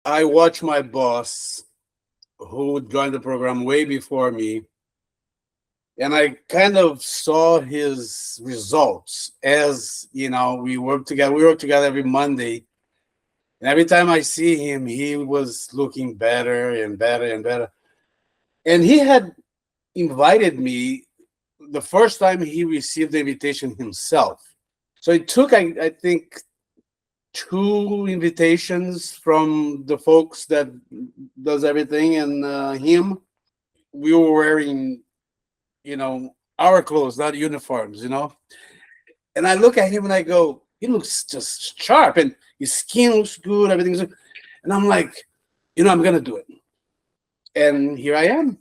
I watched my boss, who joined the program way before me, and I kind of saw his results as we work together. We work together every Monday, and every time I see him, he was looking better and better and better. And he had invited me the first time he received the invitation himself. So it took, I think, two invitations from the folks that does everything, and him. We were wearing, our clothes, not uniforms. And I look at him and I go, he looks just sharp, and his skin looks good, everything's good. And I'm like, I'm gonna do it. And here I am.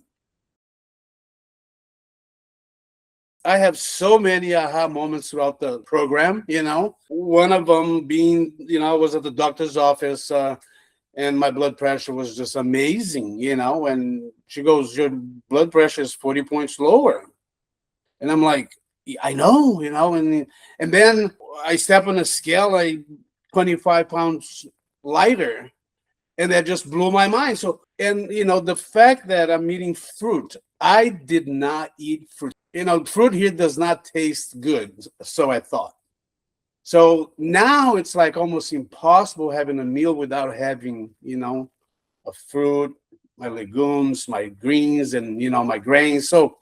I have so many aha moments throughout the program. One of them being, I was at the doctor's office, and my blood pressure was just amazing. And she goes, your blood pressure is 40 points lower. And I'm like, I know, and then I step on a scale, 25 pounds lighter, and that just blew my mind. So, and the fact that I'm eating fruit, I did not eat fruit. Fruit here does not taste good, so I thought. So now it's like almost impossible having a meal without having, a fruit, my legumes, my greens, and my grains. So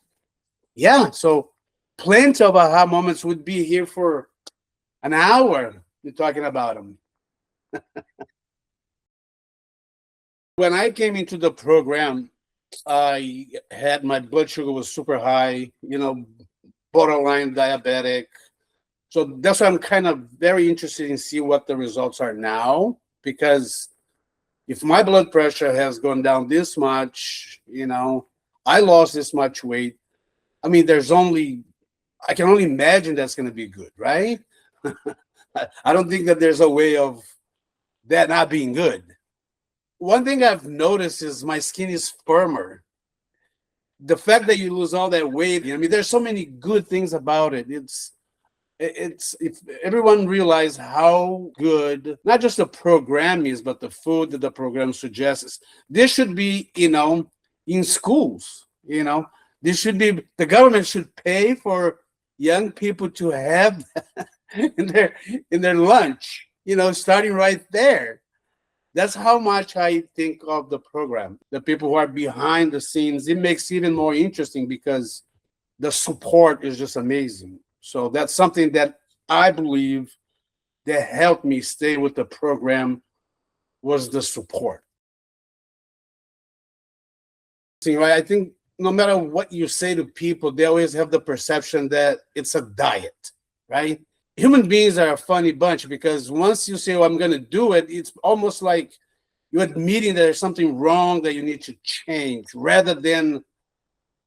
yeah, so plenty of aha moments. Would be here for an hour. You're talking about them. When I came into the program, I had my blood sugar was super high, borderline diabetic. So that's why I'm kind of very interested in see what the results are now, because if my blood pressure has gone down this much, I lost this much weight. I mean, I can only imagine that's going to be good, right? I don't think that there's a way of that not being good. One thing I've noticed is my skin is firmer. The fact that you lose all that weight, I mean, there's so many good things about it. It's if everyone realized how good not just the program is, but the food that the program suggests. This should be, in schools. This should be, the government should pay for young people to have in their lunch. Starting right there. That's how much I think of the program. The people who are behind the scenes, it makes it even more interesting because the support is just amazing. So that's something that I believe that helped me stay with the program was the support. I think no matter what you say to people, they always have the perception that it's a diet, right? Human beings are a funny bunch because once you say, I'm going to do it, it's almost like you're admitting that there's something wrong that you need to change rather than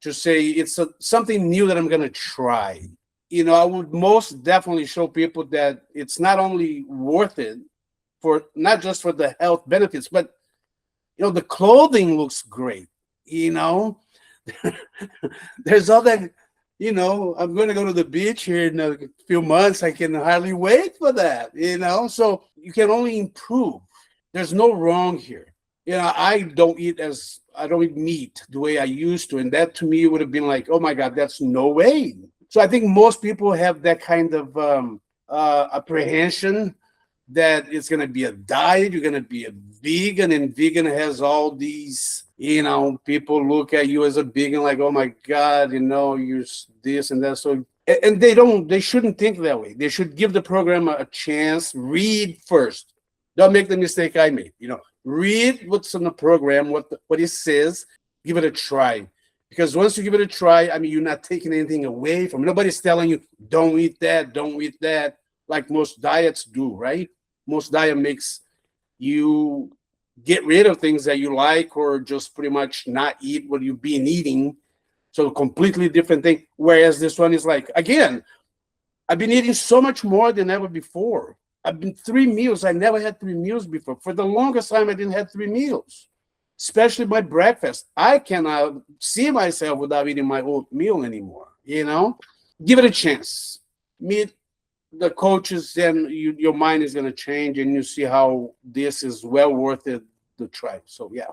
to say it's something new that I'm going to try. I would most definitely show people that it's not only worth it for not just for the health benefits, but the clothing looks great. There's all that. I'm going to go to the beach here in a few months. I can hardly wait for that. So you can only improve. There's no wrong here. I don't eat meat the way I used to, and that to me would have been like, oh my God, that's no way. So I think most people have that kind of apprehension that it's going to be a diet, you're going to be a vegan, and vegan has all these, people look at you as a vegan like, oh my God, you're this and that. So, and they shouldn't think that way. They should give the program a chance, read first. Don't make the mistake I made. Read what's in the program, what it says, give it a try. Because once you give it a try, I mean, you're not taking anything away from it. Nobody's telling you, don't eat that, like most diets do, right? Most diet makes you get rid of things that you like or just pretty much not eat what you've been eating. So completely different thing. Whereas this one is like, again, I've been eating so much more than ever before. I've been 3 meals. I never had 3 meals before. For the longest time, I didn't have 3 meals, especially my breakfast. I cannot see myself without eating my oatmeal anymore, Give it a chance. Meet the coaches, then your mind is going to change and you see how this is well worth it to try. So yeah.